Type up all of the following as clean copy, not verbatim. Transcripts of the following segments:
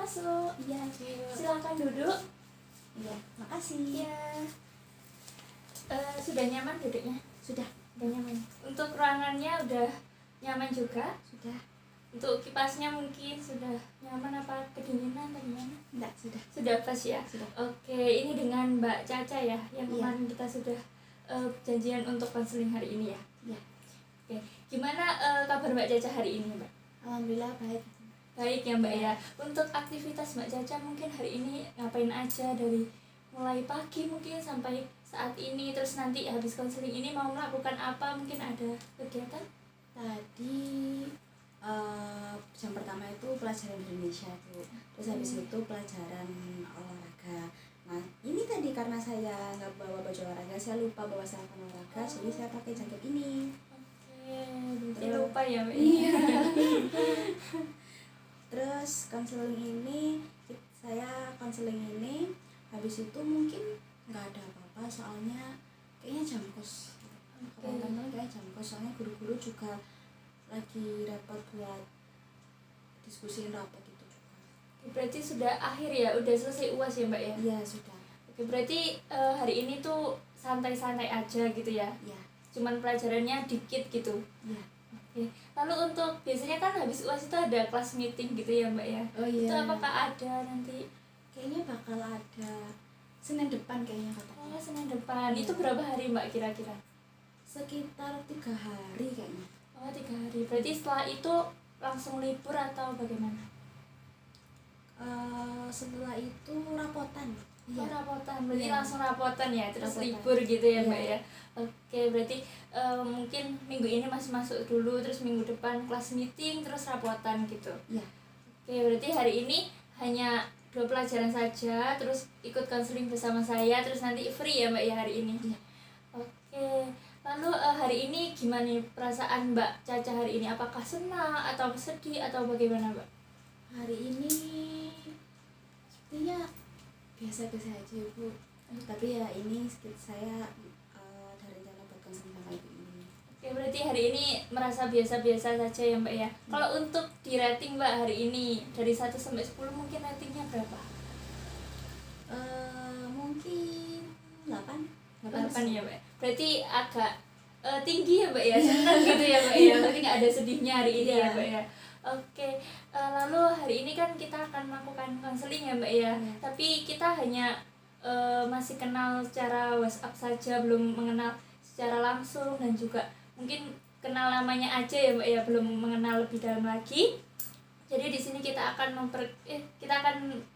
masuk. Iya. Silakan duduk. Iya, makasih. Iya. Sudah nyaman duduknya? Sudah Nyaman. Untuk ruangannya udah nyaman juga? Sudah. Untuk kipasnya mungkin sudah nyaman apa kedinginan atau gimana? Enggak, sudah. Sudah pas ya? Sudah. Oke, ini dengan Mbak Caca ya, yang Iya. kemarin kita sudah janjian untuk konseling hari ini ya? Iya. Oke, gimana kabar Mbak Caca hari ini Mbak? Alhamdulillah baik. Baik ya Mbak ya. Untuk aktivitas Mbak Caca mungkin hari ini ngapain aja dari mulai pagi mungkin sampai saat ini, terus nanti habis konseling ini mau melakukan apa, mungkin ada kegiatan? Tadi jam pertama itu pelajaran Indonesia tuh, terus habis itu pelajaran olahraga. Nah ini tadi karena saya nggak bawa baju olahraga, saya lupa bawa sarung olahraga, jadi saya pakai jaket ini. Oke, berarti lupa ya Mbak? Iya. Terus saya konseling ini habis itu mungkin nggak ada apa-apa, soalnya kayaknya jam kos. Teman-teman kayak jam kos, soalnya guru-guru juga lagi repot buat diskusiin rapot itu juga. Berarti sudah akhir ya, udah selesai UAS ya Mbak ya? Iya sudah. Oke, berarti hari ini tuh santai-santai aja gitu ya? Iya. Cuman pelajarannya dikit gitu? Iya. Oke. Lalu untuk biasanya kan habis UAS itu ada kelas meeting gitu ya Mbak ya? Oh iya. Itu apakah ada nanti? Kayaknya bakal ada Senin depan kayaknya katanya. Oh, Senin depan. Iya. Itu berapa hari Mbak kira-kira? Sekitar 3 hari kayaknya. Oh, 3 hari. Berarti setelah itu langsung libur atau bagaimana? Setelah itu rapotan. Oh, rapotan. Berarti Iya. langsung rapotan ya, terus Rapotan. libur gitu ya Mbak Iya. ya? Oke, berarti mungkin minggu ini masih masuk dulu, terus minggu depan kelas meeting, terus rapotan gitu. Iya. Oke, berarti hari ini hanya 2 pelajaran saja, terus ikut konseling bersama saya, terus nanti free ya Mbak ya hari ini? Iya. Oke, lalu hari ini gimana nih perasaan Mbak Caca hari ini? Apakah senang atau sedih atau bagaimana Mbak? Hari ini sepertinya biasa-biasa aja Bu. Tapi ya ini saya ada rencana buat konseling sama ibu ini. Oke, berarti hari ini merasa biasa-biasa saja ya Mbak ya? Kalau untuk di rating Mbak hari ini dari 1 sampai 10 mungkin ratingnya berapa? Mungkin 8 8 ya Mbak? Berarti agak tinggi ya Mbak ya? Senang gitu ya Mbak ya? Berarti nggak ada sedihnya hari ini ya Mbak ya? Oke, lalu hari ini kan kita akan melakukan konseling ya Mbak ya? Iya. Tapi kita hanya masih kenal secara WhatsApp saja, belum mengenal secara langsung, dan juga mungkin kenal namanya aja ya Mbak ya, belum mengenal lebih dalam lagi. Jadi di sini kita akan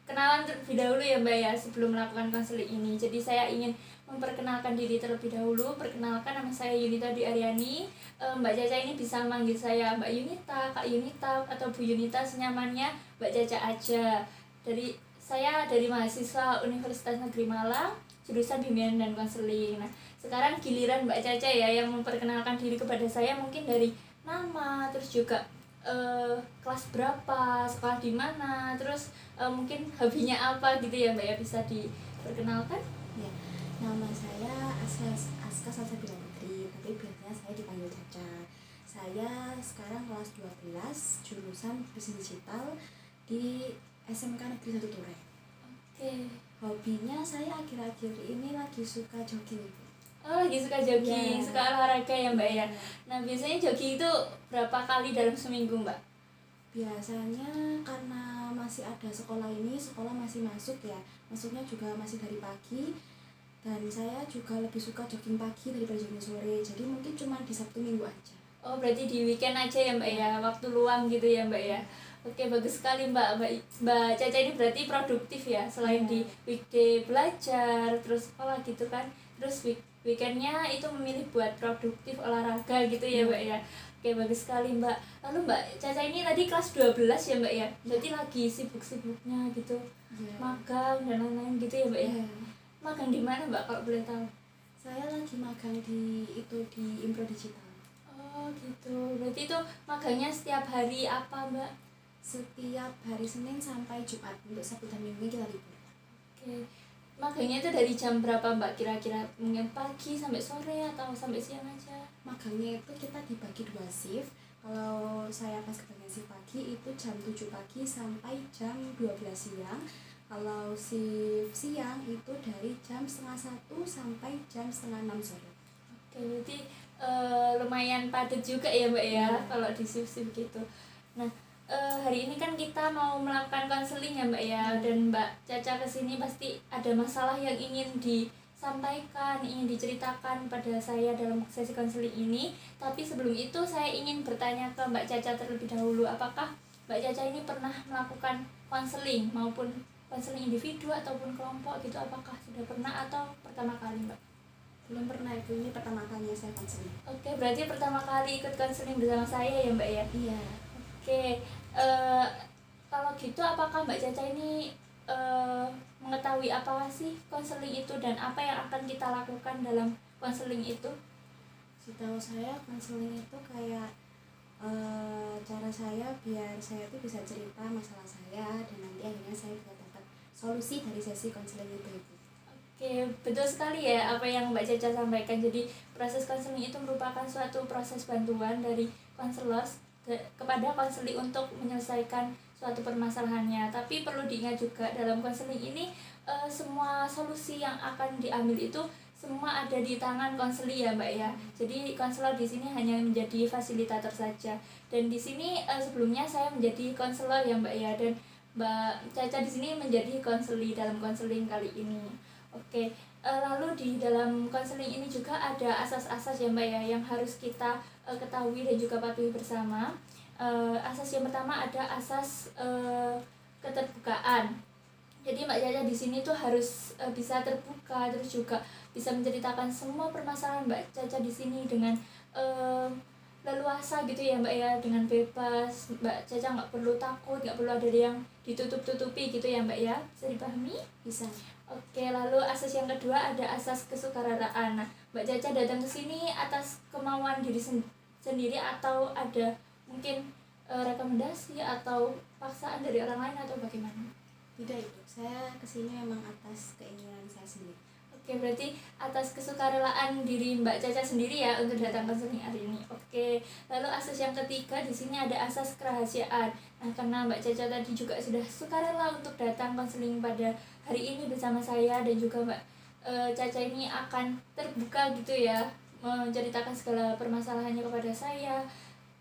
kenalan terlebih dahulu ya Mbak ya, sebelum melakukan konseling ini. Jadi saya ingin memperkenalkan diri terlebih dahulu. Perkenalkan, nama saya Yunita Dwi Aryani. Mbak Caca ini bisa manggil saya Mbak Yunita, Kak Yunita, atau Bu Yunita, senyamannya Mbak Caca aja. Saya dari mahasiswa Universitas Negeri Malang, jurusan bimbingan dan konseling. Nah, sekarang giliran Mbak Caca ya yang memperkenalkan diri kepada saya, mungkin dari nama, terus juga kelas berapa, sekolah di mana, terus mungkin hobinya apa gitu ya Mbak ya, bisa diperkenalkan? Ya, nama saya Aska Salsabila Putri, tapi biasanya saya dipanggil Caca. Saya sekarang kelas 12, jurusan Bisnis Digital di SMK Negeri 1 Turen. Oke. Hobinya saya akhir-akhir ini lagi suka jogging. Oh, lagi suka jogging, Iya. suka olahraga ya Mbak ya. Iya. Nah, biasanya jogging itu berapa kali dalam seminggu Mbak? Biasanya karena masih ada sekolah masih masuk ya, masuknya juga masih dari pagi, dan saya juga lebih suka jogging pagi daripada jogging sore, jadi mungkin cuma di Sabtu Minggu aja. Oh, berarti di weekend aja ya Mbak ya, waktu luang gitu ya Mbak ya. Oke, bagus sekali Mbak Caca ini berarti produktif ya, selain di weekday belajar, terus sekolah gitu kan, terus weekendnya itu memilih buat produktif olahraga gitu ya Mbak ya. Oke, bagus sekali Mbak. Lalu Mbak Caca ini tadi kelas 12 ya Mbak ya, berarti lagi sibuk-sibuknya gitu, magang dan lain-lain gitu ya Mbak ya. Magang di mana Mbak kalau boleh tahu? Saya lagi magang di Impro Digital. Oh gitu, berarti itu magangnya setiap hari apa Mbak? Setiap hari Senin sampai Jumat, untuk Sabtu dan Minggu kita libur. Oke, magangnya itu dari jam berapa Mbak kira-kira? Mungkin pagi sampai sore atau sampai siang aja? Magangnya itu kita dibagi 2 shift, Kalau saya pas kebanyakan shift pagi itu jam 7 pagi sampai jam 12 siang. Kalau shift siang itu dari jam setengah 1 sampai jam setengah 6 sore. Oke, berarti lumayan padat juga ya Mbak ya, kalau di shift-shift gitu. Nah, hari ini kan kita mau melakukan konseling ya Mbak ya, dan Mbak Caca kesini pasti ada masalah yang ingin disampaikan, ingin diceritakan pada saya dalam sesi konseling ini. Tapi sebelum itu saya ingin bertanya ke Mbak Caca terlebih dahulu, apakah Mbak Caca ini pernah melakukan konseling maupun konseling individu ataupun kelompok gitu, apakah sudah pernah atau pertama kali Mbak? Belum pernah, itu ini pertama kalinya saya konseling. Oke, berarti pertama kali ikut konseling bersama saya ya Mbak ya? Iya. Oke, kalau gitu apakah Mbak Caca ini mengetahui apa sih konseling itu dan apa yang akan kita lakukan dalam konseling itu? Setahu saya konseling itu kayak cara saya biar saya tuh bisa cerita masalah saya dan nanti akhirnya saya bisa dapat solusi dari sesi konseling itu. Oke, betul sekali ya apa yang Mbak Caca sampaikan. Jadi proses konseling itu merupakan suatu proses bantuan dari konselor kepada konseli untuk menyelesaikan suatu permasalahannya. Tapi perlu diingat juga dalam konseling ini semua solusi yang akan diambil itu semua ada di tangan konseli ya Mbak ya. Jadi konselor di sini hanya menjadi fasilitator saja. Dan di sini sebelumnya saya menjadi konselor ya Mbak ya, dan Mbak Caca di sini menjadi konseli dalam konseling kali ini. Oke, lalu di dalam konseling ini juga ada asas-asas ya Mbak ya yang harus kita ketahui dan juga patuhi bersama. Asas yang pertama ada asas keterbukaan. Jadi Mbak Caca di sini tuh harus bisa terbuka, terus juga bisa menceritakan semua permasalahan Mbak Caca di sini dengan leluasa gitu ya Mbak ya, dengan bebas. Mbak Caca nggak perlu takut, nggak perlu ada yang ditutup-tutupi gitu ya Mbak ya. Bisa dipahami? Bisa. Oke, lalu asas yang kedua ada asas kesukarela. Nah, Mbak Caca datang ke sini atas kemauan diri sendiri atau ada mungkin rekomendasi atau paksaan dari orang lain atau bagaimana? Tidak, itu saya kesini memang atas keinginan saya sendiri. Oke, berarti atas kesukarelaan diri Mbak Caca sendiri ya untuk datang konseling hari ini. Oke, lalu asas yang ketiga di sini ada asas kerahasiaan. Nah, karena Mbak Caca tadi juga sudah sukarela untuk datang konseling pada hari ini bersama saya, dan juga Mbak Caca ini akan terbuka gitu ya, menceritakan segala permasalahannya kepada saya,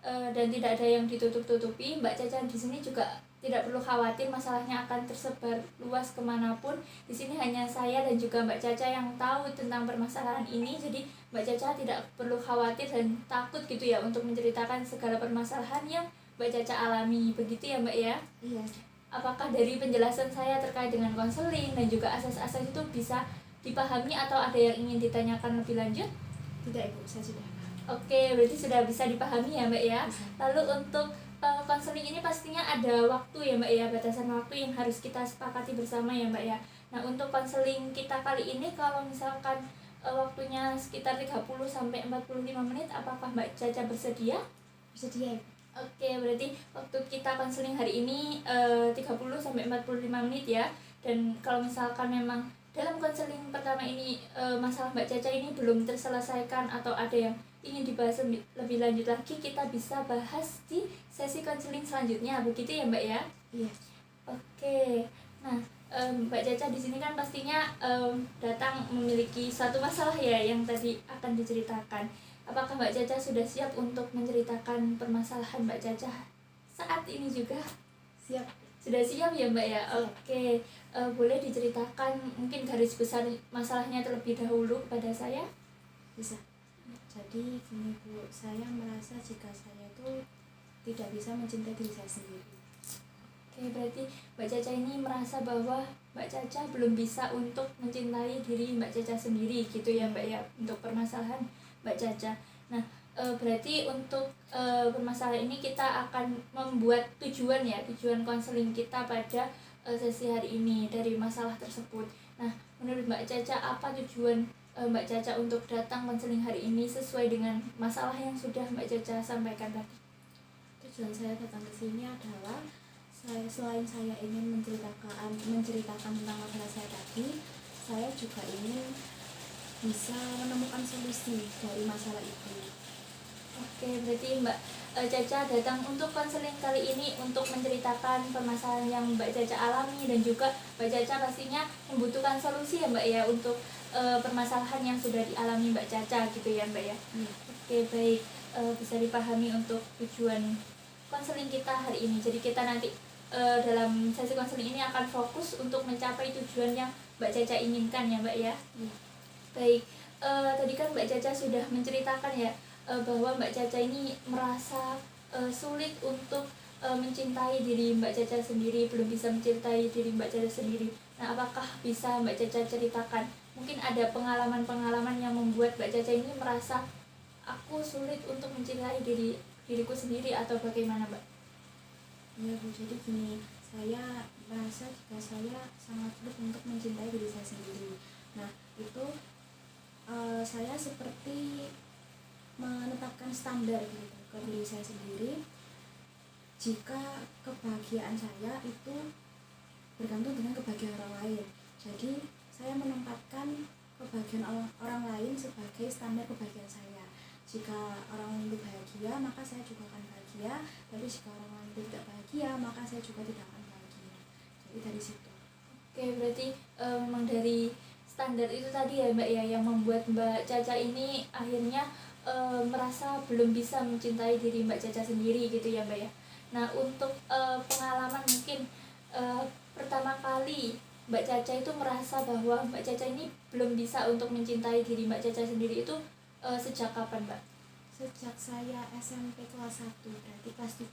dan tidak ada yang ditutup-tutupi. Mbak Caca di sini juga tidak perlu khawatir masalahnya akan tersebar luas kemanapun. Di sini hanya saya dan juga Mbak Caca yang tahu tentang permasalahan ini. Jadi Mbak Caca tidak perlu khawatir dan takut gitu ya untuk menceritakan segala permasalahan yang Mbak Caca alami. Begitu ya Mbak ya? Iya. Apakah dari penjelasan saya terkait dengan konseling dan juga asas-asas itu bisa dipahami atau ada yang ingin ditanyakan lebih lanjut? Tidak, Ibu, saya sudah paham. Oke, berarti sudah bisa dipahami ya Mbak ya. Bisa. Lalu untuk konseling ini pastinya ada waktu ya Mbak ya, batasan waktu yang harus kita sepakati bersama ya Mbak ya. Nah, untuk konseling kita kali ini kalau misalkan waktunya sekitar 30 sampai 45 menit, apakah Mbak Caca bersedia? Bersedia, Ibu. Oke, berarti waktu kita konseling hari ini 30 sampai 45 menit ya. Dan kalau misalkan memang dalam konseling pertama ini masalah Mbak Caca ini belum terselesaikan atau ada yang ingin dibahas lebih lanjut lagi, kita bisa bahas di sesi konseling selanjutnya. Begitu ya Mbak ya? Iya. Oke. Nah, Mbak Caca di sini kan pastinya datang memiliki suatu masalah ya yang tadi akan diceritakan. Apakah Mbak Caca sudah siap untuk menceritakan permasalahan Mbak Caca saat ini juga? Siap. Sudah siap ya Mbak ya? Siap. Oke, boleh diceritakan mungkin garis besar masalahnya terlebih dahulu kepada saya? Bisa. Jadi gini Bu, saya merasa jika saya itu tidak bisa mencintai diri saya sendiri. Oke, berarti Mbak Caca ini merasa bahwa Mbak Caca belum bisa untuk mencintai diri Mbak Caca sendiri gitu ya Mbak ya, untuk permasalahan Mbak Caca. Nah, berarti untuk permasalahan ini kita akan membuat tujuan ya, tujuan konseling kita pada sesi hari ini dari masalah tersebut. Nah, menurut Mbak Caca apa tujuan Mbak Caca untuk datang konseling hari ini sesuai dengan masalah yang sudah Mbak Caca sampaikan tadi? Tujuan saya datang ke sini adalah selain saya ingin menceritakan tentang masalah saya tadi, saya juga ingin bisa menemukan solusi dari masalah itu. Oke, berarti Mbak Caca datang untuk konseling kali ini untuk menceritakan permasalahan yang Mbak Caca alami, dan juga Mbak Caca pastinya membutuhkan solusi ya Mbak ya untuk permasalahan yang sudah dialami Mbak Caca gitu ya Mbak ya. Oke baik, bisa dipahami untuk tujuan konseling kita hari ini. Jadi kita nanti dalam sesi konseling ini akan fokus untuk mencapai tujuan yang Mbak Caca inginkan ya Mbak ya. Baik, tadi kan Mbak Caca sudah menceritakan ya bahwa Mbak Caca ini merasa sulit untuk mencintai diri Mbak Caca sendiri, belum bisa mencintai diri Mbak Caca sendiri. Nah, apakah bisa Mbak Caca ceritakan? Mungkin ada pengalaman-pengalaman yang membuat Mbak Caca ini merasa aku sulit untuk mencintai diriku sendiri, atau bagaimana Mbak? Ya Bu, jadi gini, saya merasa jika saya sangat sulit untuk mencintai diri saya sendiri. Nah, itu saya seperti menetapkan standar gitu ke diri saya sendiri. Jika kebahagiaan saya itu bergantung dengan kebahagiaan orang lain, jadi saya menempatkan kebahagiaan orang lain sebagai standar kebahagiaan saya. Jika orang lain itu bahagia, maka saya juga akan bahagia. Tapi jika orang lain itu tidak bahagia, maka saya juga tidak akan bahagia. Jadi dari situ. Oke, berarti memang dari standar itu tadi ya Mbak ya, yang membuat Mbak Caca ini akhirnya merasa belum bisa mencintai diri Mbak Caca sendiri gitu ya Mbak ya. Nah, untuk pengalaman mungkin pertama kali Mbak Caca itu merasa bahwa Mbak Caca ini belum bisa untuk mencintai diri Mbak Caca sendiri itu sejak kapan Mbak? Sejak saya SMP kelas 1, berarti kelas 7.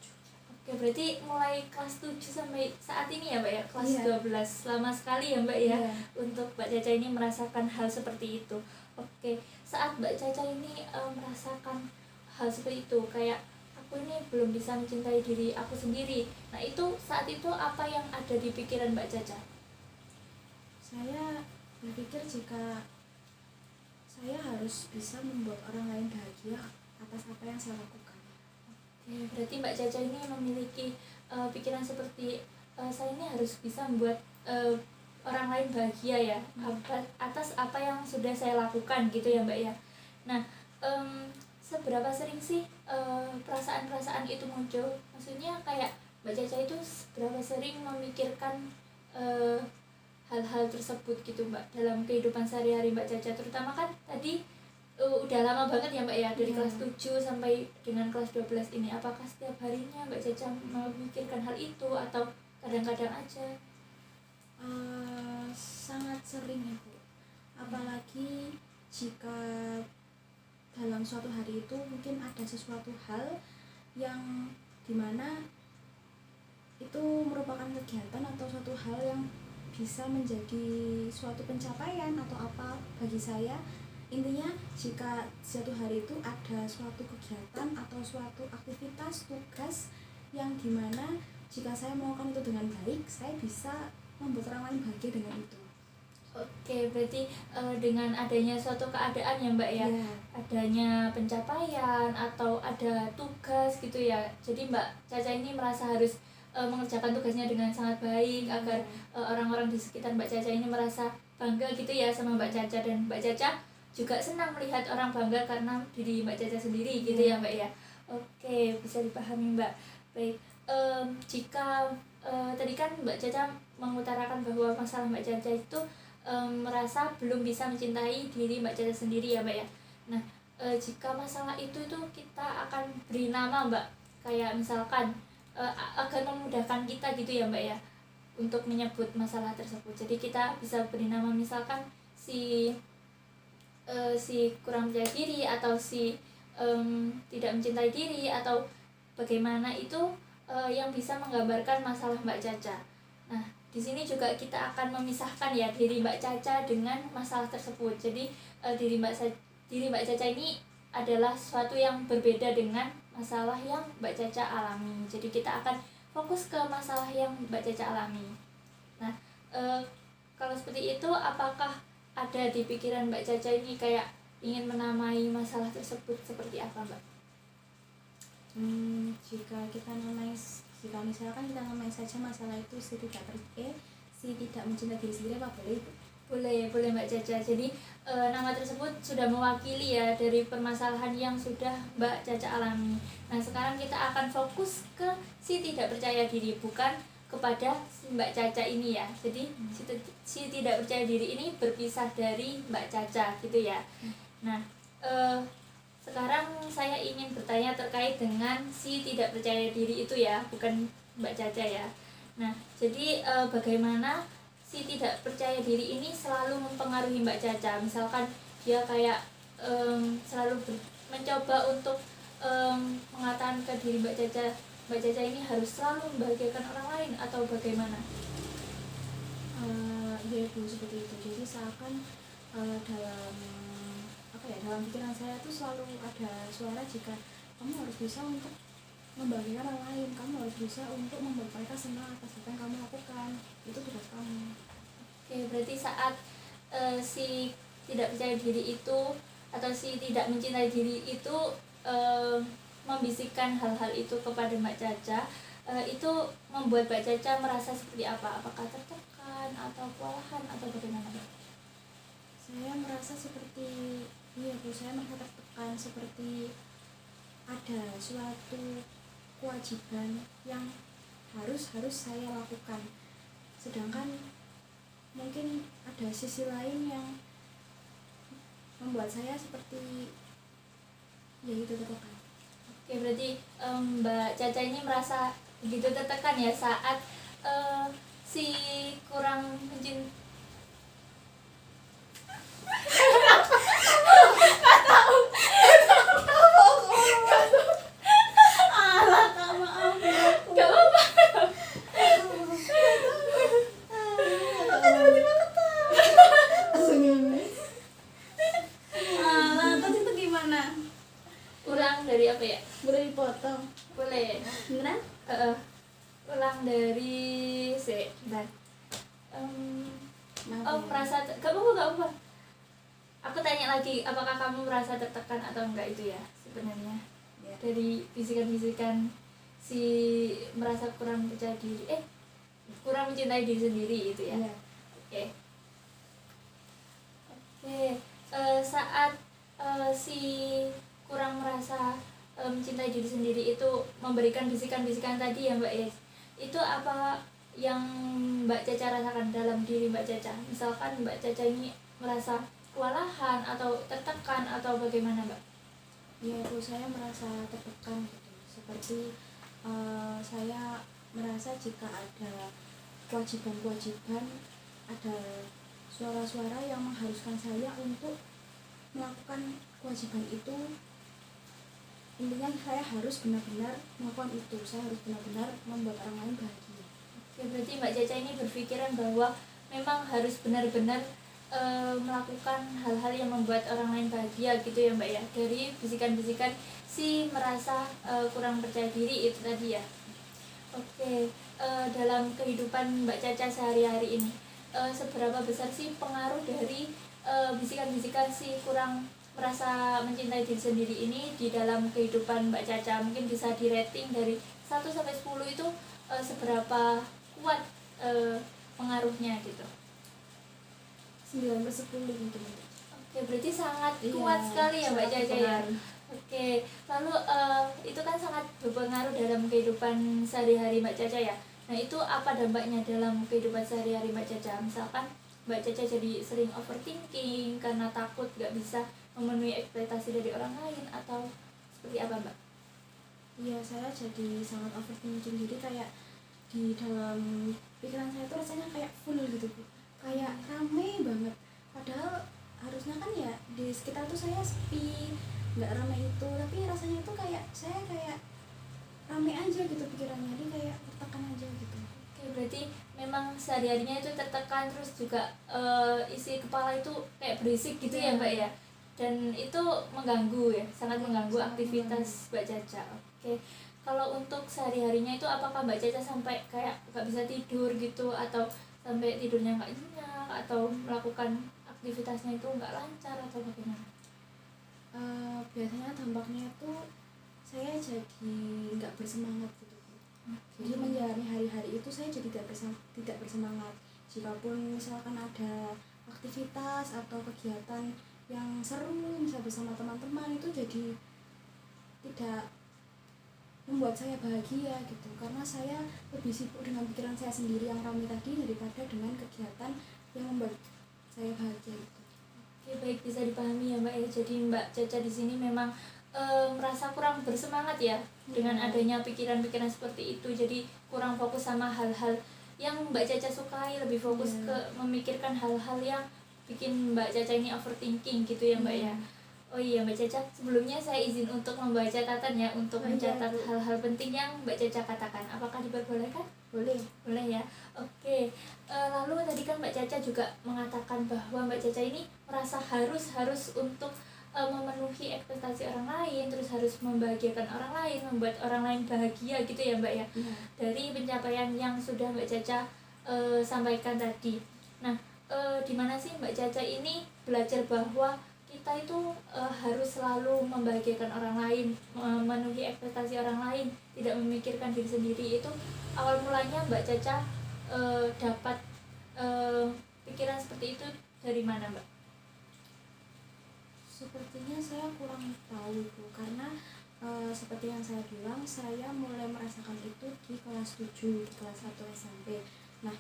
Oke, berarti mulai kelas 7 sampai saat ini ya Mbak ya, kelas Iya. 12. Lama sekali ya Mbak ya, Iya. untuk Mbak Caca ini merasakan hal seperti itu. Oke, saat Mbak Caca ini merasakan hal seperti itu, kayak aku ini belum bisa mencintai diri aku sendiri. Nah, itu saat itu apa yang ada di pikiran Mbak Caca? Saya berpikir jika saya harus bisa membuat orang lain bahagia atas apa yang saya lakukan. Oke, berarti Mbak Caca ini memiliki pikiran seperti saya ini harus bisa membuat orang lain bahagia ya, atas apa yang sudah saya lakukan gitu ya Mbak ya. Nah, seberapa sering sih perasaan-perasaan itu muncul? Maksudnya kayak Mbak Caca itu seberapa sering memikirkan hal-hal tersebut gitu Mbak dalam kehidupan sehari-hari Mbak Caca, terutama kan tadi udah lama banget ya Mbak ya, dari kelas 7 sampai dengan kelas 12 ini. Apakah setiap harinya Mbak Caca memikirkan hal itu atau kadang-kadang aja? Sangat sering ya Bu, apalagi jika dalam suatu hari itu mungkin ada sesuatu hal yang dimana itu merupakan kegiatan atau suatu hal yang bisa menjadi suatu pencapaian atau apa bagi saya. Intinya jika suatu hari itu ada suatu kegiatan atau suatu aktivitas tugas yang dimana jika saya melakukan itu dengan baik, saya bisa membuat orang lain bahagia dengan itu. Oke, berarti dengan adanya suatu keadaan ya Mbak ya, adanya pencapaian atau ada tugas gitu ya, jadi Mbak Caca ini merasa harus mengerjakan tugasnya dengan sangat baik agar orang-orang di sekitar Mbak Caca ini merasa bangga gitu ya sama Mbak Caca, dan Mbak Caca juga senang melihat orang bangga karena diri Mbak Caca sendiri gitu ya Mbak ya. Oke, bisa dipahami Mbak. Baik, jika tadi kan Mbak Caca mengutarakan bahwa masalah Mbak Caca itu merasa belum bisa mencintai diri Mbak Caca sendiri ya Mbak ya. Nah, jika masalah itu kita akan beri nama Mbak, kayak misalkan agar memudahkan kita gitu ya Mbak ya untuk menyebut masalah tersebut. Jadi kita bisa beri nama misalkan si kurang percaya diri, atau si tidak mencintai diri, atau bagaimana itu yang bisa menggambarkan masalah Mbak Caca. Nah, di sini juga kita akan memisahkan ya diri Mbak Caca dengan masalah tersebut. Jadi diri Mbak Caca ini adalah sesuatu yang berbeda dengan masalah yang Mbak Caca alami. Jadi kita akan fokus ke masalah yang Mbak Caca alami. Nah, kalau seperti itu, apakah ada di pikiran Mbak Caca ini kayak ingin menamai masalah tersebut seperti apa Mbak? Jika misalkan kita namai saja masalah itu si tidak mencintai diri sendiri, apa boleh itu? Boleh Mbak Caca. Jadi nama tersebut sudah mewakili ya dari permasalahan yang sudah Mbak Caca alami. Nah, sekarang kita akan fokus ke si tidak percaya diri, bukan kepada si Mbak Caca ini ya. Jadi si tidak percaya diri ini berpisah dari Mbak Caca gitu ya. Nah, sekarang saya ingin bertanya terkait dengan si tidak percaya diri itu ya, bukan Mbak Caca ya. Nah, jadi bagaimana si tidak percaya diri ini selalu mempengaruhi Mbak Caca? Misalkan dia kayak selalu mencoba untuk mengatakan ke diri Mbak Caca ini harus selalu membahagiakan orang lain atau bagaimana? Ya Bu, seperti itu. Jadi seakan dalam dalam pikiran saya tuh selalu ada suara jika kamu harus bisa untuk membahagiakan orang lain, kamu harus bisa untuk membuat mereka senang atas apa yang kamu lakukan, itu tugas kamu. Oke, berarti saat si tidak percaya diri itu atau si tidak mencintai diri itu membisikkan hal-hal itu kepada Mbak Caca, itu membuat Mbak Caca merasa seperti apa? Apakah tertekan atau kewalahan atau bagaimana? Saya merasa seperti saya merasa tertekan, seperti ada suatu kewajiban yang harus saya lakukan, sedangkan mungkin ada sisi lain yang membuat saya seperti itu tertekan. Oke, berarti Mbak Caca ini merasa begitu tertekan ya saat si kurang mencintai. Dari apa ya? Boleh dipotong? Boleh. Beneran? Ulang dari merasa gak apa-apa. Aku tanya lagi, apakah kamu merasa tertekan atau enggak itu ya sebenarnya ya. Dari bisikan-bisikan si merasa kurang percaya diri, kurang mencintai diri sendiri itu ya. Oke. Saat si kurang merasa mencintai diri sendiri itu memberikan bisikan-bisikan tadi ya Mbak Yes, itu apa yang Mbak Caca rasakan dalam diri Mbak Caca? Misalkan Mbak Caca ini merasa kewalahan atau tertekan atau bagaimana Mbak? Ya Bu, saya merasa tertekan gitu, seperti saya merasa jika ada kewajiban-kewajiban, ada suara-suara yang mengharuskan saya untuk melakukan kewajiban itu. Intinya saya harus benar-benar melakukan itu, saya harus benar-benar membuat orang lain bahagia. Oke, berarti Mbak Caca ini berpikiran bahwa memang harus benar-benar melakukan hal-hal yang membuat orang lain bahagia gitu ya Mbak ya, dari bisikan-bisikan si merasa kurang percaya diri itu tadi ya. Oke, dalam kehidupan Mbak Caca sehari-hari ini seberapa besar sih pengaruh dari bisikan-bisikan si kurang merasa mencintai diri sendiri ini di dalam kehidupan Mbak Caca? Mungkin bisa di rating dari 1 sampai 10 itu seberapa kuat pengaruhnya gitu. 9/10 mungkin. Oke, berarti sangat kuat sekali ya Mbak Caca ya. Oke, lalu itu kan sangat berpengaruh dalam kehidupan sehari-hari Mbak Caca ya. Nah, itu apa dampaknya dalam kehidupan sehari-hari Mbak Caca? Misalkan Mbak Caca jadi sering overthinking karena takut gak bisa memenuhi ekspektasi dari orang lain atau seperti apa Mbak? Iya, saya jadi sangat overthinking, jadi kayak di dalam pikiran saya tuh rasanya kayak full gitu Bu, kayak rame banget, padahal harusnya kan ya di sekitar tuh saya sepi, nggak rame itu, tapi rasanya itu kayak saya kayak rame aja gitu pikirannya, jadi kayak tertekan aja gitu. Oke, berarti memang sehari-harinya itu tertekan, terus juga isi kepala itu kayak berisik gitu ya Mbak ya, dan itu mengganggu ya, sangat mengganggu aktivitas Mbak Caca. Oke, kalau untuk sehari-harinya itu apakah Mbak Caca sampai kayak nggak bisa tidur gitu, atau sampai tidurnya nggak nyenyak, atau melakukan aktivitasnya itu nggak lancar atau bagaimana? Biasanya dampaknya itu saya jadi nggak bersemangat gitu. Jadi menjalani hari-hari itu saya jadi tidak bersemangat. Jikapun misalkan ada aktivitas atau kegiatan yang seru bisa bersama teman-teman itu jadi tidak membuat saya bahagia gitu, karena saya lebih sibuk dengan pikiran saya sendiri yang ramai tadi daripada dengan kegiatan yang membuat saya bahagia gitu. Oke, baik, bisa dipahami ya Mbak ya. Jadi Mbak Caca di sini memang merasa kurang bersemangat ya dengan adanya pikiran-pikiran seperti itu. Jadi kurang fokus sama hal-hal yang Mbak Caca sukai, lebih fokus ke memikirkan hal-hal yang bikin Mbak Caca ini overthinking gitu ya Mbak ya. Oh iya Mbak Caca, sebelumnya saya izin untuk membaca catatan ya, untuk mencatat hal-hal penting yang Mbak Caca katakan. Apakah diperbolehkan? Boleh. Boleh ya. Oke. Lalu tadi kan Mbak Caca juga mengatakan bahwa Mbak Caca ini merasa harus untuk memenuhi ekspektasi orang lain, terus harus membahagiakan orang lain, membuat orang lain bahagia gitu ya Mbak ya. Dari pencapaian yang sudah Mbak Caca sampaikan tadi. Nah, di mana sih Mbak Caca ini belajar bahwa kita itu harus selalu membahagiakan orang lain, memenuhi ekspektasi orang lain, tidak memikirkan diri sendiri. Itu awal mulanya Mbak Caca dapat pikiran seperti itu dari mana Mbak? Sepertinya saya kurang tahu Bu, karena seperti yang saya bilang, saya mulai merasakan itu di kelas 7, di kelas 1 SMP. Nah,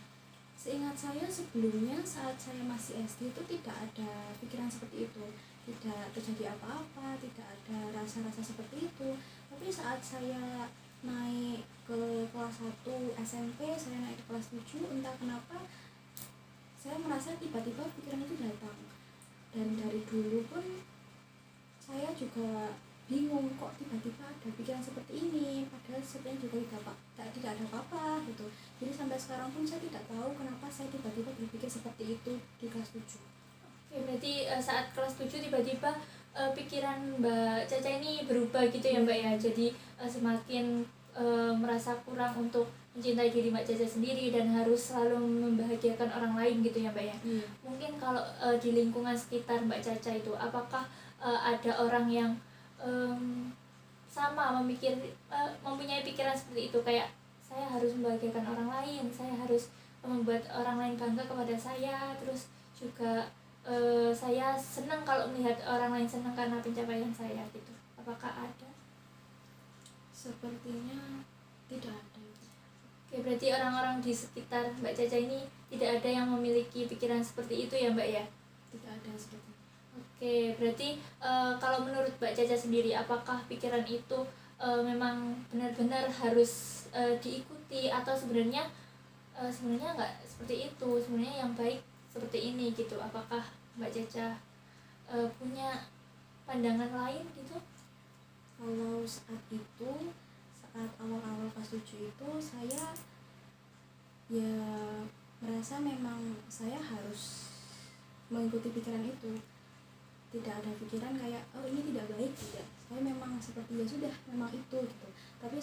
seingat saya sebelumnya saat saya masih SD itu tidak ada pikiran seperti itu, tidak terjadi apa-apa, tidak ada rasa-rasa seperti itu. Tapi saat saya naik ke kelas 1 SMP, saya naik ke kelas 7, entah kenapa saya merasa tiba-tiba pikiran itu datang. Dan dari dulu pun saya juga bingung kok tiba-tiba ada pikiran seperti ini, padahal sebenarnya juga tidak ada apa-apa gitu. Jadi sampai sekarang pun saya tidak tahu kenapa saya tiba-tiba berpikir seperti itu di kelas 7. Oke, berarti saat kelas 7 tiba-tiba pikiran Mbak Caca ini berubah gitu ya Mbak ya. Jadi semakin merasa kurang untuk mencintai diri Mbak Caca sendiri dan harus selalu membahagiakan orang lain gitu ya Mbak ya. Mungkin kalau di lingkungan sekitar Mbak Caca itu, apakah ada orang yang sama mempunyai pikiran seperti itu, kayak saya harus membahagiakan orang lain, saya harus membuat orang lain bangga kepada saya, terus juga saya senang kalau melihat orang lain senang karena pencapaian saya gitu. Apakah ada? Sepertinya tidak ada. Oke, berarti orang-orang di sekitar Mbak Caca ini tidak ada yang memiliki pikiran seperti itu ya Mbak ya? Tidak ada seperti itu. Oke, berarti kalau menurut Mbak Caca sendiri, apakah pikiran itu memang benar-benar harus diikuti, atau sebenarnya nggak seperti itu, sebenarnya yang baik seperti ini gitu? Apakah Mbak Caca punya pandangan lain gitu? Kalau saat awal-awal kelas 7 itu saya ya merasa memang saya harus mengikuti pikiran itu. Tidak ada pikiran kayak oh ini tidak baik, tidak. Saya memang seperti ya sudah, memang itu gitu. Tapi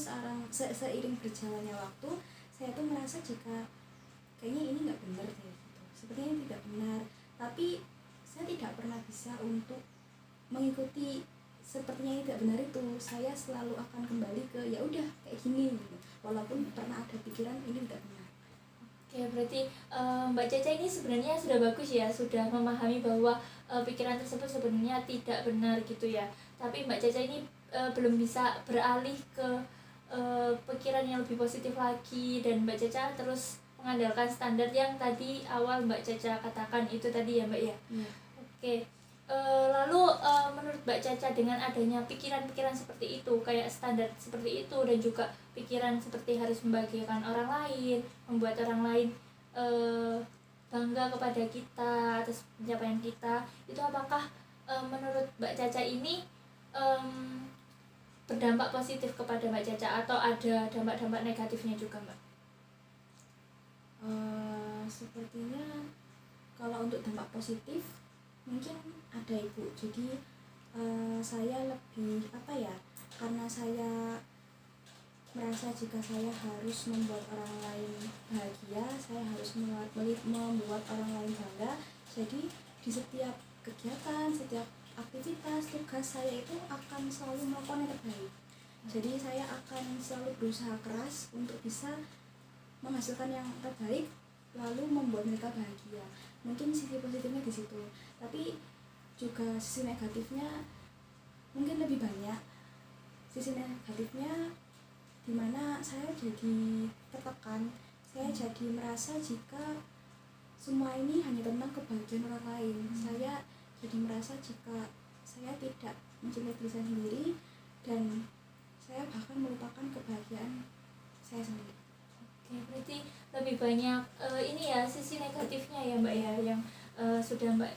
seiring berjalannya waktu, saya tuh merasa jika kayaknya ini nggak benar deh gitu. Sepertinya ini tidak benar. Tapi saya tidak pernah bisa untuk mengikuti sepertinya ini tidak benar itu. Saya selalu akan kembali ke ya udah kayak gini gitu. Walaupun pernah ada pikiran ini tidak benar. Oke, berarti Mbak Caca ini sebenarnya sudah bagus ya, sudah memahami bahwa pikiran tersebut sebenarnya tidak benar gitu ya. Tapi Mbak Caca ini belum bisa beralih ke pikiran yang lebih positif lagi, dan Mbak Caca terus mengandalkan standar yang tadi awal Mbak Caca katakan itu tadi ya Mbak ya. Oke. Lalu menurut Mbak Caca, dengan adanya pikiran-pikiran seperti itu, kayak standar seperti itu, dan juga pikiran seperti harus membahagiakan orang lain, membuat orang lain bangga kepada kita atas pencapaian kita, itu apakah menurut Mbak Caca ini berdampak positif kepada Mbak Caca, atau ada dampak-dampak negatifnya juga Mbak? Sepertinya kalau untuk dampak positif mungkin ada Ibu. Jadi saya lebih karena saya merasa jika saya harus membuat orang lain bahagia, saya harus membuat orang lain bangga. Jadi di setiap kegiatan, setiap aktivitas, tugas saya itu akan selalu melakukan yang terbaik. Jadi saya akan selalu berusaha keras untuk bisa menghasilkan yang terbaik selalu membuat mereka bahagia. Mungkin sisi positifnya di situ, tapi juga sisi negatifnya mungkin lebih banyak. Sisi negatifnya dimana saya jadi tertekan, saya jadi merasa jika semua ini hanya tentang kebahagiaan orang lain. Saya jadi merasa jika saya tidak mencintai diri saya sendiri dan saya bahkan melupakan kebahagiaan saya sendiri. Oke, berarti lebih banyak ini ya sisi negatifnya ya Mbak ya, yang sudah Mbak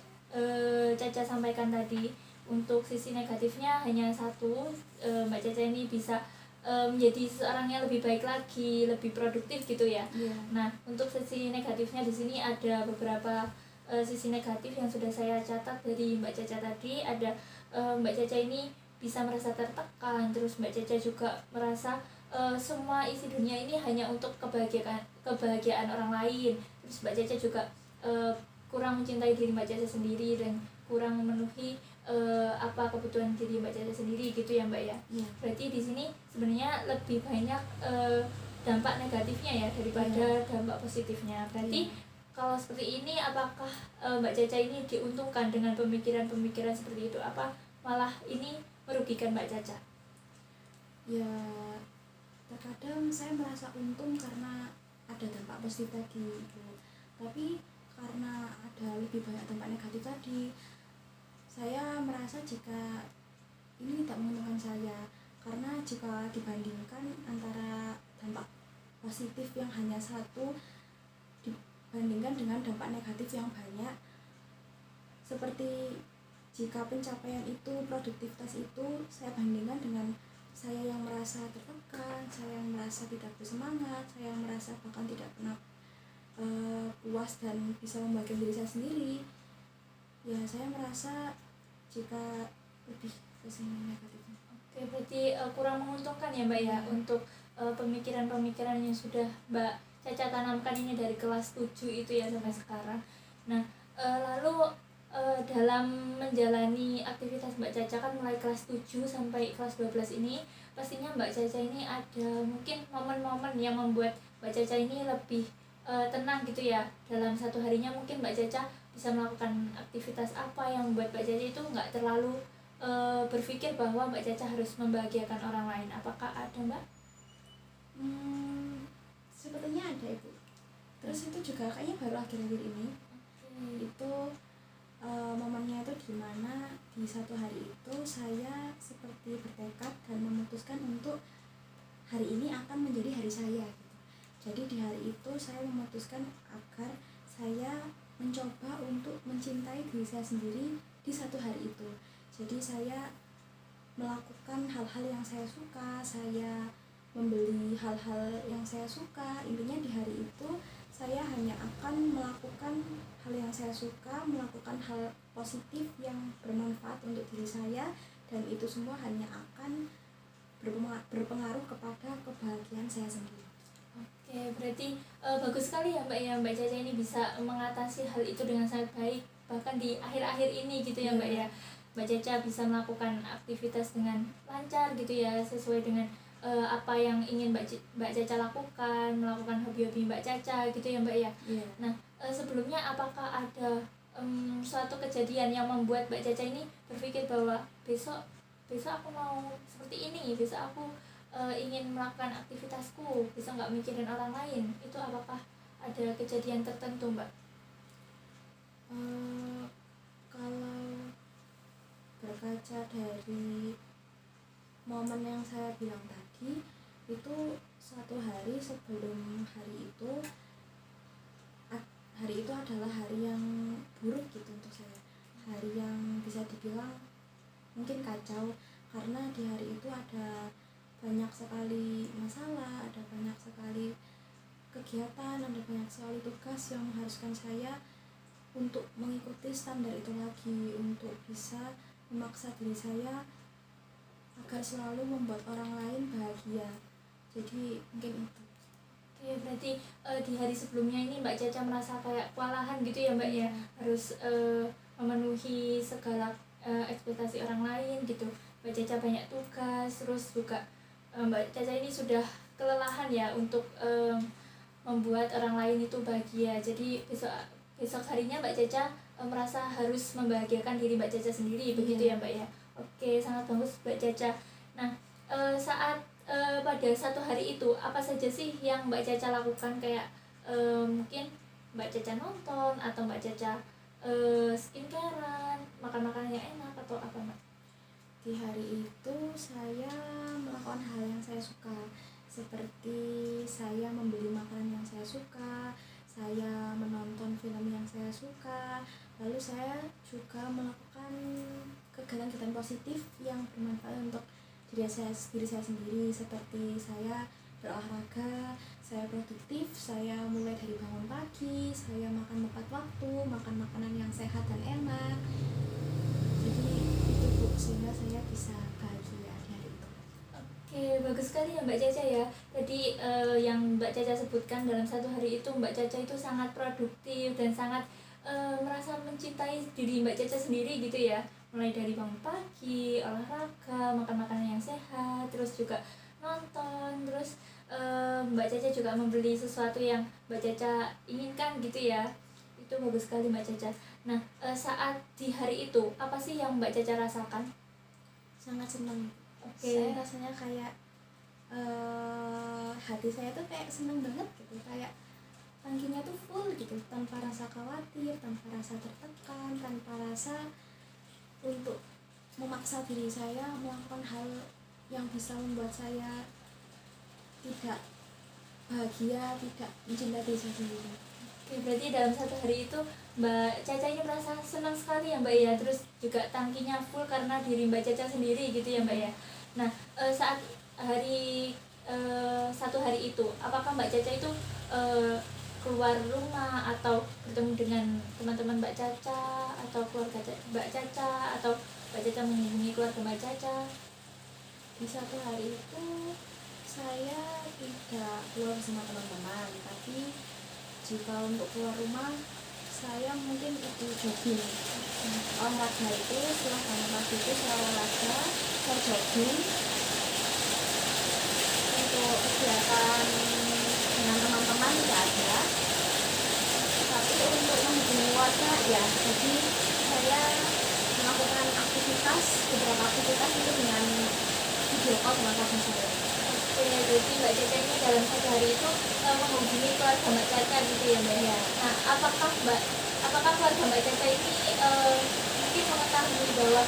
Caca sampaikan tadi. Untuk sisi negatifnya hanya satu, Mbak Caca ini bisa menjadi seorang yang lebih baik lagi, lebih produktif gitu ya. Yeah. Nah, untuk sisi negatifnya di sini ada beberapa sisi negatif yang sudah saya catat dari Mbak Caca tadi. Ada Mbak Caca ini bisa merasa tertekan, terus Mbak Caca juga merasa semua isi dunia ini hanya untuk kebahagiaan orang lain. Terus Mbak Caca juga kurang mencintai diri Mbak Caca sendiri dan kurang memenuhi apa kebutuhan diri Mbak Caca sendiri gitu ya Mbak ya. Yeah. Berarti di sini sebenarnya lebih banyak dampak negatifnya ya daripada dampak positifnya. Berarti kalau seperti ini, apakah Mbak Caca ini diuntungkan dengan pemikiran-pemikiran seperti itu? Apa malah ini merugikan Mbak Caca? Ya, terkadang saya merasa untung karena ada dampak positif tadi itu, tapi karena ada lebih banyak dampak negatif tadi, saya merasa jika ini tidak menguntungkan saya. Karena jika dibandingkan antara dampak positif yang hanya satu dibandingkan dengan dampak negatif yang banyak, seperti jika pencapaian itu, produktivitas itu saya bandingkan dengan saya yang merasa tertekan, saya yang merasa tidak bersemangat, saya yang merasa bahkan tidak pernah puas dan bisa membahagiakan diri saya sendiri, ya saya merasa jika lebih ke sini negatifnya. Oke, berarti kurang menguntungkan ya Mbak ya untuk pemikiran-pemikiran yang sudah Mbak Caca tanamkan ini dari kelas 7 itu ya sampai sekarang. Nah, lalu dalam menjalani aktivitas Mbak Caca kan mulai kelas 7 sampai kelas 12 ini, pastinya Mbak Caca ini ada mungkin momen-momen yang membuat Mbak Caca ini lebih tenang gitu ya. Dalam satu harinya mungkin Mbak Caca bisa melakukan aktivitas apa yang membuat Mbak Caca itu nggak terlalu berpikir bahwa Mbak Caca harus membahagiakan orang lain. Apakah ada Mbak? Sepertinya ada Ibu. Terus itu juga kayaknya baru akhir-akhir ini. Itu momennya itu dimana di satu hari itu saya seperti bertekad dan memutuskan untuk hari ini akan menjadi hari saya gitu. Jadi di hari itu saya memutuskan agar saya mencoba untuk mencintai diri saya sendiri di satu hari itu. Jadi saya melakukan hal-hal yang saya suka, saya membeli hal-hal yang saya suka. Intinya di hari itu saya hanya akan melakukan hal yang saya suka, melakukan hal positif yang bermanfaat untuk diri saya, dan itu semua hanya akan berpengaruh kepada kebahagiaan saya sendiri. Oke, berarti bagus sekali ya Mbak ya, Mbak Caca ini bisa mengatasi hal itu dengan sangat baik, bahkan di akhir-akhir ini gitu ya Mbak ya. Mbak Caca bisa melakukan aktivitas dengan lancar gitu ya, sesuai dengan apa yang ingin Mbak Caca lakukan, melakukan hobi-hobi Mbak Caca gitu ya Mbak ya. Nah, sebelumnya apakah ada suatu kejadian yang membuat Mbak Caca ini berpikir bahwa besok aku mau seperti ini, besok aku ingin melakukan aktivitasku, bisa nggak mikirin orang lain? Itu apakah ada kejadian tertentu Mbak? Kalau berkaca dari momen yang saya bilang tadi, itu satu hari sebelum hari itu adalah hari yang buruk gitu untuk saya, hari yang bisa dibilang mungkin kacau, karena di hari itu ada banyak sekali masalah, ada banyak sekali kegiatan, ada banyak sekali tugas yang mengharuskan saya untuk mengikuti standar itu lagi, untuk bisa memaksa diri saya agar selalu membuat orang lain bahagia. Jadi mungkin itu. Oke, berarti di hari sebelumnya ini Mbak Caca merasa kayak kewalahan gitu ya Mbak ya, harus memenuhi segala ekspektasi orang lain gitu. Mbak Caca banyak tugas, terus juga Mbak Caca ini sudah kelelahan ya untuk membuat orang lain itu bahagia. Jadi besok harinya Mbak Caca merasa harus membahagiakan diri Mbak Caca sendiri, begitu ya Mbak ya. Oke, sangat bagus Mbak Caca. Nah, saat pada satu hari itu apa saja sih yang Mbak Caca lakukan, kayak mungkin Mbak Caca nonton atau Mbak Caca skincarean, makan makanan yang enak atau apa Mbak? Di hari itu saya melakukan hal yang saya suka, seperti saya membeli makanan yang saya suka, saya menonton film yang saya suka, lalu saya juga melakukan kegiatan-kegiatan positif yang bermanfaat untuk diri saya sendiri, seperti saya berolahraga, saya produktif, saya mulai dari bangun pagi, saya makan tepat waktu, makan makanan yang sehat dan enak. Jadi itu Bu, sehingga saya bisa bahagia di hari itu. Oke, bagus sekali ya Mbak Caca ya. Tadi yang Mbak Caca sebutkan, dalam satu hari itu Mbak Caca itu sangat produktif dan sangat merasa mencintai diri Mbak Caca sendiri gitu ya. Mulai dari bangun pagi, olahraga, makan makanan yang sehat, terus juga nonton, terus Mbak Caca juga membeli sesuatu yang Mbak Caca inginkan gitu ya. Itu bagus sekali Mbak Caca. Nah, saat di hari itu apa sih yang Mbak Caca rasakan? Sangat senang. Oke. Saya rasanya kayak hati saya tuh kayak senang banget gitu, kayak tangkinya tuh full gitu, tanpa rasa khawatir, tanpa rasa tertekan, tanpa rasa untuk memaksa diri saya melakukan hal yang bisa membuat saya tidak bahagia, tidak mencintai diri saya sendiri. Oke, berarti dalam satu hari itu Mbak Caca ini merasa senang sekali ya Mbak ya, terus juga tangkinya full karena diri Mbak Caca sendiri gitu ya Mbak ya. Nah, saat hari satu hari itu, apakah Mbak Caca itu keluar rumah atau bertemu dengan teman-teman Mbak Caca atau keluarga Mbak Caca, atau Mbak Caca menghubungi keluarga Mbak Caca? Di satu hari itu saya tidak keluar bersama teman-teman, tapi jika untuk keluar rumah saya mungkin itu jogging. Olahraga itu setelah bangun pagi itu saya olahraga, saya jogging. Untuk kegiatan dengan teman-teman tidak ada, tapi untuk menghubungi keluarga ya, jadi saya melakukan beberapa aktivitas itu dengan video call dengan keluarga saya. Oke, jadi Mbak Caca ini dalam satu hari itu menghubungi keluarga Mbak Caca gitu ya Mbak ya. Nah, apakah keluarga Mbak Caca ini mungkin mengetahui bahwa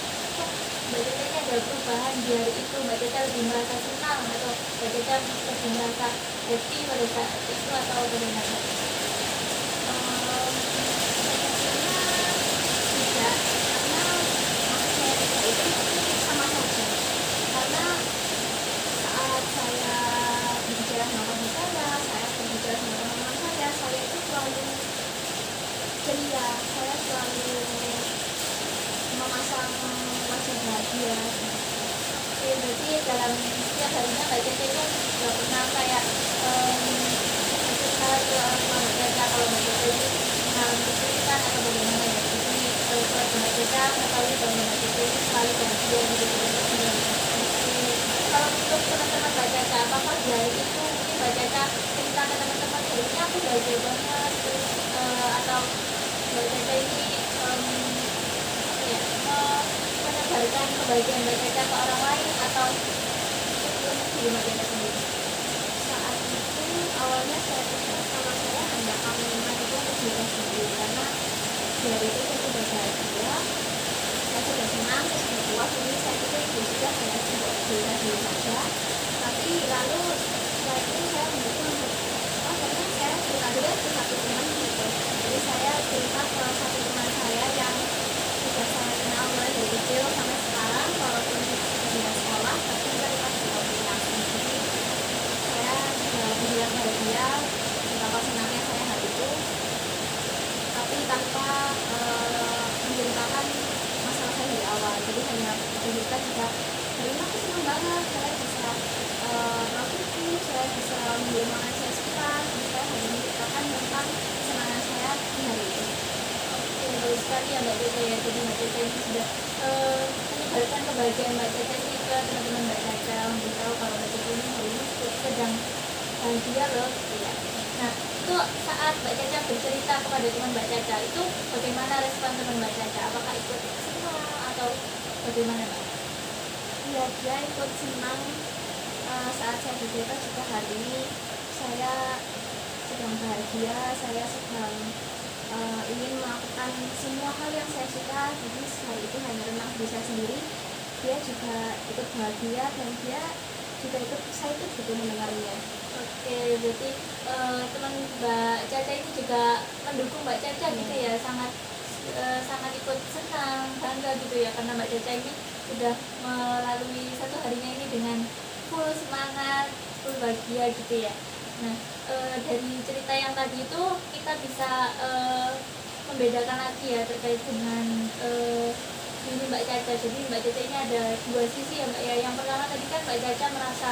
Mbak Caca ini ada perubahan di hari itu, Mbak Caca lebih merasa senang atau Mbak Caca lebih merasa happy pada saat itu, atau bagaimana? Tidak, karena maksud saya tidak itu sama saja, karena saat saya berbicara sama teman saya berbicara sama teman-teman saya itu selalu ceria, saya selalu memasang wajah bahagia. Oke, berarti dalam setiap harinya Mbak Caca itu nggak pernah kayak curhat ke orang tua Mbak Caca kalau Mbak Caca ini mengalami kesulitan atau bagaimana ya. Jadi keluarga Mbak Caca mengetahui bahwa Mbak Caca ini selalu bahagia gitu. Kalau untuk teman-teman Mbak Caca, apakah di hari itu mungkin Mbak Caca cerita ke teman-teman, hari ini aku bahagia banget, terus atau Mbak Caca ini menebarkan kebahagiaan Mbak Caca ke orang lain, atau itu Mbak Caca sendiri? Saat itu awalnya saya pikir kalau saya hanya kalimat itu untuk diri sendiri, karena di hari itu saya sudah bahagia, saya sudah senang, saya sudah puas, jadi saya pikir itu sudah hanya untuk diri saja. Tapi lalu setelah itu saya mendukung kayaknya saya cerita dulu ke satu teman gitu, jadi saya cerita ke satu teman saya yang sudah saya kenal mulai dari kecil sampai sekarang, walaupun tidak sekolah tapi juga kita sudah komunikasi. Jadi saya sudah bilang pada dia betapa senangnya saya hari itu, tapi tanpa menceritakan masalah saya dari awal. Jadi hanya menceritakan juga hari ini aku senang banget, saya bisa produktif, saya bisa membeli makanan saya suka. Jadi saya hanya menceritakan tentang kesenangan saya di hari itu. Oke, bagus sekali ya Mbak Caca ya. Jadi Mbak Caca ini sudah menyebarkan kebahagiaan Mbak Caca ini ke teman-teman Mbak Caca, memberitahu kalau Mbak Caca ini hari ini sedang bahagia loh gitu ya. Nah, itu saat Mbak Caca bercerita kepada teman Mbak Caca, itu bagaimana respon teman Mbak Caca? Apakah ikut senang atau bagaimana Mbak? Ya, dia ikut senang. Saat saya bercerita juga hari ini saya sedang bahagia, saya sedang ingin melakukan semua hal yang saya suka. Jadi hari itu hanya tentang diri saya sendiri. Dia juga ikut bahagia dan dia juga ikut, saya ikut gitu mendengarnya. Oke, berarti teman Mbak Caca ini juga mendukung Mbak Caca gitu ya, sangat sangat ikut senang, bangga gitu ya, karena Mbak Caca ini sudah melalui satu harinya ini dengan full semangat, full bahagia gitu ya. Nah, dari cerita yang tadi itu kita bisa membedakan lagi ya terkait dengan diri Mbak Caca. Jadi Mbak Caca ini ada dua sisi ya Mbak ya. Yang pertama tadi kan Mbak Caca merasa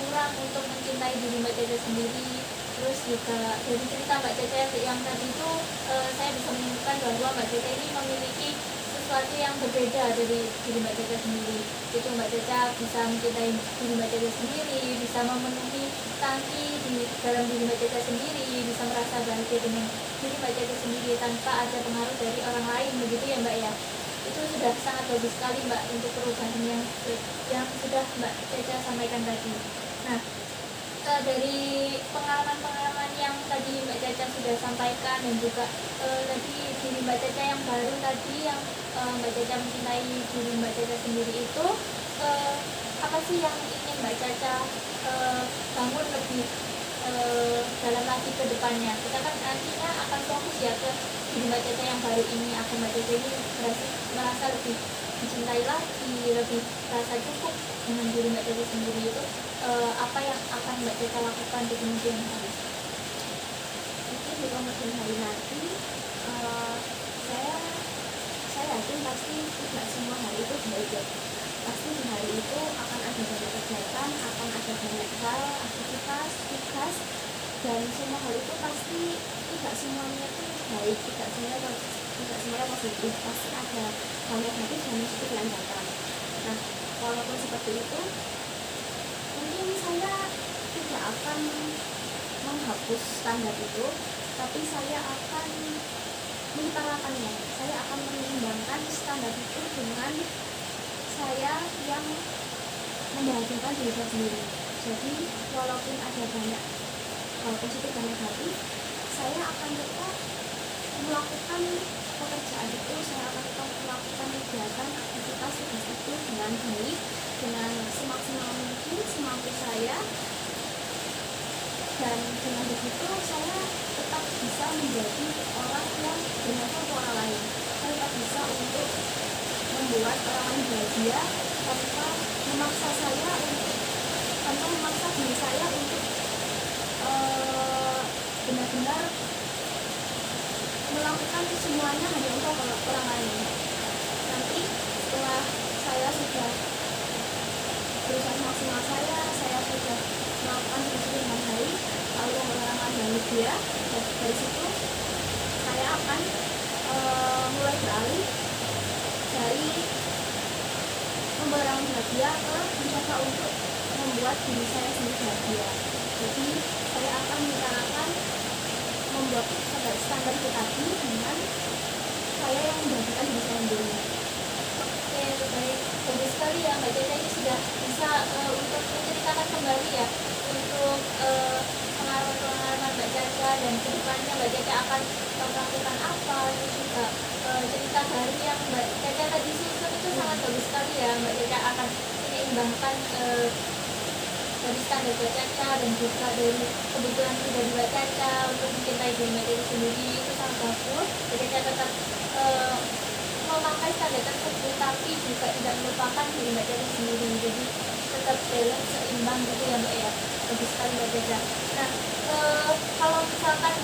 kurang untuk mencintai diri Mbak Caca sendiri. Terus juga dari cerita Mbak Caca yang tadi itu saya bisa menemukan bahwa Mbak Caca ini memiliki sesuatu yang berbeda dari diri Mbak Caca sendiri. Itu Mbak Caca bisa mencintai diri Mbak Caca sendiri, bisa memenuhi tangki di dalam diri Mbak Caca sendiri, bisa merasa bahagia dengan diri Mbak Caca sendiri tanpa ada pengaruh dari orang lain, begitu ya Mbak ya. Itu sudah sangat bagus sekali Mbak untuk perubahan yang sudah Mbak Caca sampaikan tadi. Nah, dari pengalaman-pengalaman yang tadi Mbak Caca sudah sampaikan dan juga tadi diri Mbak Caca yang baru tadi yang Mbak Caca mencintai diri Mbak Caca sendiri itu, apa sih yang ingin Mbak Caca bangun lebih dalam lagi ke depannya? Kita kan nantinya akan fokus ya ke diri Mbak Caca yang baru ini, akan Mbak Caca ini merasa lebih dicintai lagi, lebih merasa cukup dengan diri Mbak Caca sendiri. Itu apa yang akan Mbak Caca lakukan di kemudian hari? Mungkin di kemudian hari nanti saya yakin pasti tidak semua hari itu baik ya. Pasti di hari itu akan ada banyak kegiatan, akan ada banyak hal, aktivitas, tugas, dan semua hal itu pasti tidak semuanya itu baik, tidak semuanya positif, pasti ada banyak negatif dan positif yang datang. Nah, walaupun seperti itu, mungkin saya tidak akan menghapus standar itu, tapi saya akan mengutarakannya. Saya akan menyeimbangkan standar itu dengan saya yang membahagiakan diri saya sendiri. Jadi walaupun ada banyak hal positif dan negatif, saya akan tetap melakukan pekerjaan itu, saya akan tetap melakukan kegiatan aktivitas tugas itu dengan baik, dengan semaksimal mungkin semampu saya, dan dengan begitu saya tetap bisa menjadi orang yang bermanfaat untuk orang lain. Saya tetap bisa untuk membuat orang lain bahagia tanpa memaksa diri saya untuk benar-benar melakukan semuanya hanya untuk orang lain. Nanti setelah saya sudah berusaha maksimal, saya sudah melakukan sesuatu dengan baik, lalu orang lain bahagia, dan dari situ saya akan mulai beralih dari membuat orang bahagia ke mencoba untuk membuat diri saya sendiri bahagia. Jadi saya akan mengutarakan membuat standar itu tadi dengan saya yang membahagiakan diri saya sendiri. Oke, baik, bagus sekali ya Mbak Caca ini sudah bisa untuk menceritakan kembali ya untuk pengalaman-pengalaman Mbak Caca dan kedepannya Mbak Caca akan melakukan apa, terus juga cerita baru yang Mbak Caca tadi susun itu sangat bagus sekali ya. Mbak Caca akan menyeimbangkan dari standar Mbak Caca dan juga dari kebutuhan pribadi Mbak Caca untuk mencintai diri Mbak Caca sendiri, itu sangat bagus. Mbak Caca tetap memakai standar tersebut tapi juga tidak melupakan diri Mbak Caca sendiri, jadi tetap balance, seimbang gitu ya Mbak ya. Bagus sekali Mbak Caca. Nah, kalau misalkan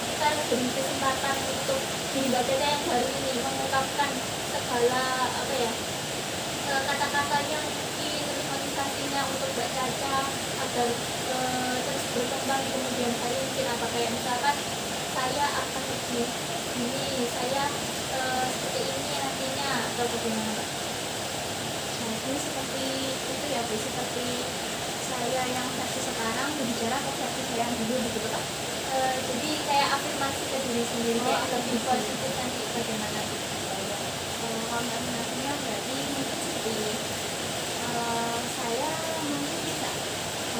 kita beri kesempatan untuk diri Mbak Caca yang baru ini mengungkapkan segala apa ya kata-katanya mungkin, terus motivasinya untuk Mbak Caca agar terus berkembang di kemudian hari, mungkin apa, kayak misalkan saya akan lebih ini, saya seperti ini nantinya, atau bagaimana Mbak? Jadi seperti itu ya Bu, seperti saya saya yang versi sekarang berbicara ke versi saya yang dulu gitu kan. Jadi kayak afirmasi ke diri sendiri kayak lebih positif nanti bagaimana gitu. Kalau afirmasinya berarti mungkin seperti ini. Saya mungkin tidak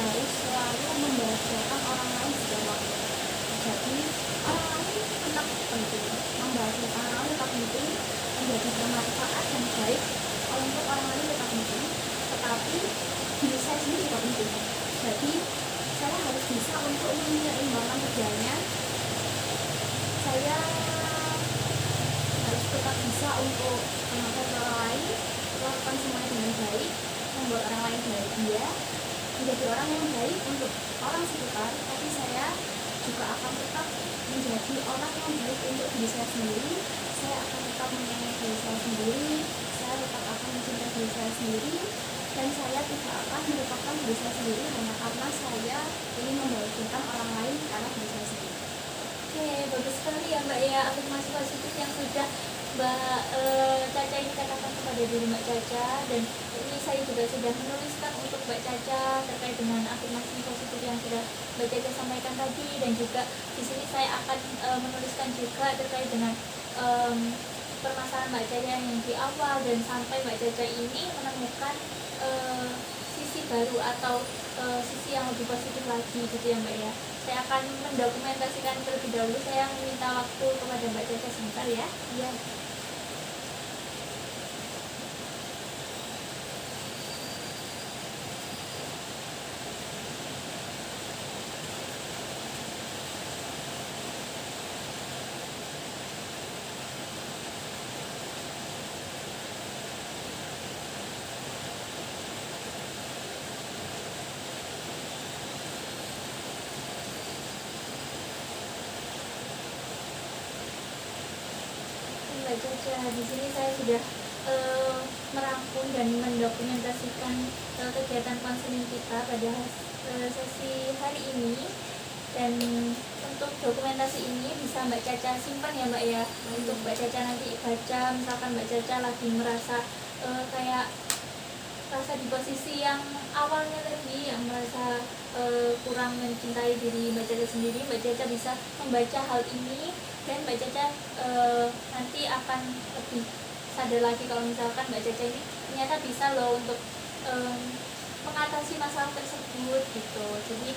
harus selalu membahagiakan orang lain setiap waktu. Jadi orang lain tetap penting, membahagiakan orang lain tetap penting, menjadi bermanfaat dan baik untuk orang lain tetap penting, tetapi diri saya sendiri juga penting. Jadi saya harus bisa untuk menyeimbangkan kerjanya. Saya harus tetap bisa untuk menghargai orang lain, melakukan semuanya dengan baik, membuat orang lain bahagia, menjadi orang yang baik untuk orang sekitar. Tapi saya juga akan tetap menjadi orang yang baik untuk diri saya sendiri. Saya akan tetap menyayangi diri saya sendiri, saya tetap akan mencintai diri saya sendiri, dan saya tidak akan melupakan diri saya sendiri hanya karena saya ingin membahagiakan orang lain karena diri saya sendiri. Oke, bagus sekali ya Mbak ya, afirmasi positif yang sudah Mbak Caca ini katakan kepada diri Mbak Caca, dan ini saya juga sudah menuliskan untuk Mbak Caca terkait dengan afirmasi positif yang sudah Mbak Caca sampaikan tadi, dan juga di sini saya akan menuliskan juga terkait dengan permasalahan Mbak Caca yang di awal, dan sampai Mbak Caca ini menemukan sisi baru atau sisi yang lebih positif lagi gitu ya Mbak ya. Saya akan mendokumentasikan terlebih dahulu. Saya meminta waktu kepada Mbak Caca sebentar ya. Iya. Mbak Caca, di sini saya sudah merangkum dan mendokumentasikan kegiatan konseling kita pada sesi hari ini, dan untuk dokumentasi ini bisa Mbak Caca simpan ya Mbak ya, untuk Mbak Caca nanti baca. Misalkan Mbak Caca lagi merasa kayak rasa di posisi yang awalnya tadi, yang merasa kurang mencintai diri Mbak Caca sendiri, Mbak Caca bisa membaca hal ini, dan Mbak Caca nanti akan lebih sadar lagi kalau misalkan Mbak Caca ini ternyata bisa loh untuk mengatasi masalah tersebut gitu. Jadi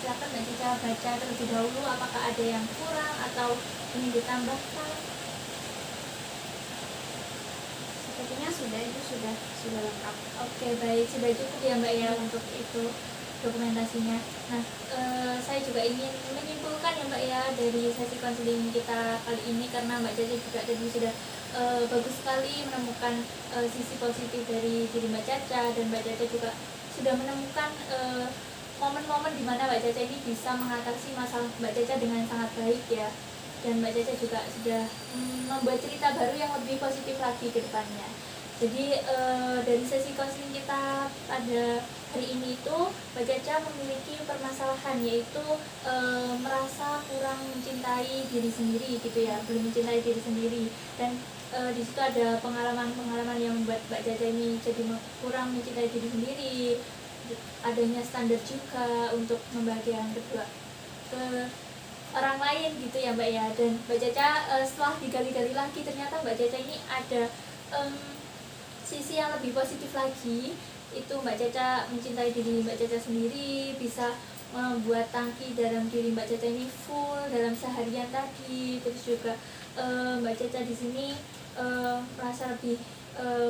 silakan Mbak Caca baca terlebih dahulu apakah ada yang kurang atau ingin ditambahkan. Sepertinya itu sudah lengkap. Oke, baik, sudah cukup ya Mbak ya untuk itu dokumentasinya. Nah, saya juga ingin menyimpulkan ya Mbak ya dari sesi konseling kita kali ini, karena Mbak Caca juga tadi sudah bagus sekali menemukan sisi positif dari diri Mbak Caca, dan Mbak Caca juga sudah menemukan momen-momen di mana Mbak Caca ini bisa mengatasi masalah Mbak Caca dengan sangat baik ya. Dan Mbak Caca juga sudah membuat cerita baru yang lebih positif lagi ke depannya. Jadi dari sesi konseling kita pada hari ini itu Mbak Caca memiliki permasalahan, yaitu merasa kurang mencintai diri sendiri gitu ya, belum mencintai diri sendiri, dan di situ ada pengalaman-pengalaman yang membuat Mbak Caca ini jadi kurang mencintai diri sendiri, adanya standar juga untuk membahagiakan kedua ke orang lain gitu ya Mbak ya. Dan Mbak Caca setelah digali-gali lagi, ternyata Mbak Caca ini ada sisi yang lebih positif lagi, itu Mbak Caca mencintai diri Mbak Caca sendiri, bisa membuat tangki dalam diri Mbak Caca ini full dalam seharian tadi. Terus juga Mbak Caca di sini merasa lebih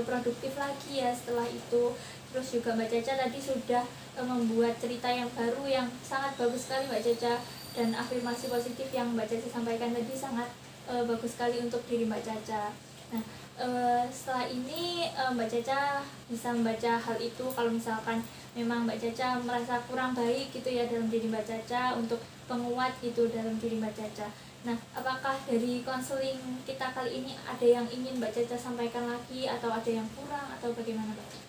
produktif lagi ya setelah itu. Terus juga Mbak Caca tadi sudah membuat cerita yang baru yang sangat bagus sekali Mbak Caca, dan afirmasi positif yang Mbak Caca sampaikan tadi sangat bagus sekali untuk diri Mbak Caca. Nah, setelah ini Mbak Caca bisa membaca hal itu kalau misalkan memang Mbak Caca merasa kurang baik gitu ya dalam diri Mbak Caca, untuk penguat gitu dalam diri Mbak Caca. Nah, apakah dari konseling kita kali ini ada yang ingin Mbak Caca sampaikan lagi, atau ada yang kurang, atau bagaimana Mbak Caca?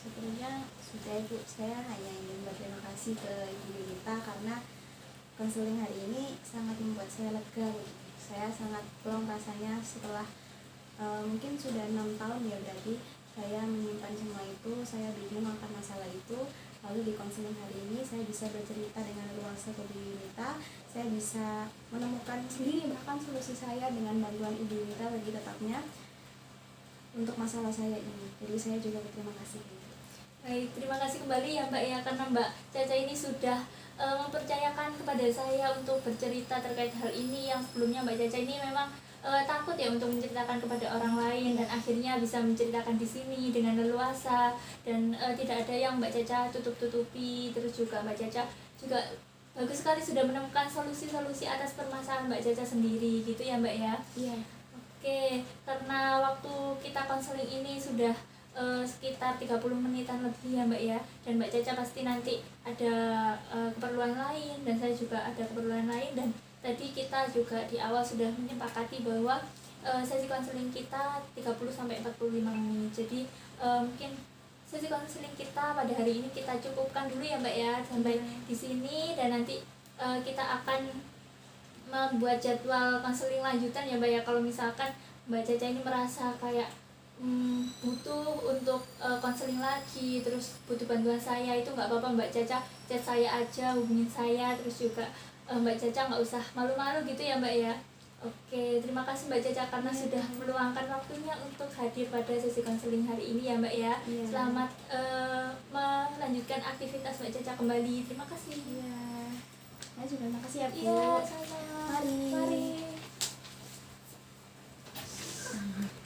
Sebenarnya sudah Ibu, saya hanya ingin berterima kasih ke Ibu Yunita karena konseling hari ini sangat membuat saya lega. Saya sangat plong rasanya setelah mungkin sudah 6 tahun ya berarti saya menyimpan semua itu, saya bingung akan masalah itu. Lalu di konseling hari ini saya bisa bercerita dengan leluasa ke Bu Yunita, saya bisa menemukan sendiri bahkan solusi saya dengan bantuan Ibu Yunita lagi tetapnya untuk masalah saya ini. Jadi saya juga berterima kasih. Baik, terima kasih kembali ya Mbak ya, karena Mbak Caca ini sudah mempercayakan kepada saya untuk bercerita terkait hal ini, yang sebelumnya Mbak Caca ini memang takut ya untuk menceritakan kepada orang lain, dan akhirnya bisa menceritakan di sini dengan leluasa, dan tidak ada yang Mbak Caca tutup-tutupi. Terus juga Mbak Caca juga bagus sekali sudah menemukan solusi-solusi atas permasalahan Mbak Caca sendiri gitu ya Mbak ya. Iya. Oke, karena waktu kita konseling ini sudah sekitar 30 menitan lebih ya Mbak ya, dan Mbak Caca pasti nanti ada keperluan lain, dan saya juga ada keperluan lain, dan tadi kita juga di awal sudah menyepakati bahwa sesi konseling kita 30-45 menit. Jadi mungkin sesi konseling kita pada hari ini kita cukupkan dulu ya Mbak ya, sampai di sini, dan nanti kita akan membuat jadwal konseling lanjutan ya Mbak ya. Kalau misalkan Mbak Caca ini merasa kayak butuh untuk konseling lagi, terus butuh bantuan saya, itu nggak apa-apa Mbak Caca, chat saya aja, hubungin saya. Terus juga Mbak Caca nggak usah malu-malu gitu ya Mbak ya. Oke, terima kasih Mbak Caca karena sudah meluangkan waktunya untuk hadir pada sesi konseling hari ini ya Mbak ya. Selamat melanjutkan aktivitas Mbak Caca kembali. Terima kasih. Saya juga terima kasih ya Bu. Iya, sama. Mari.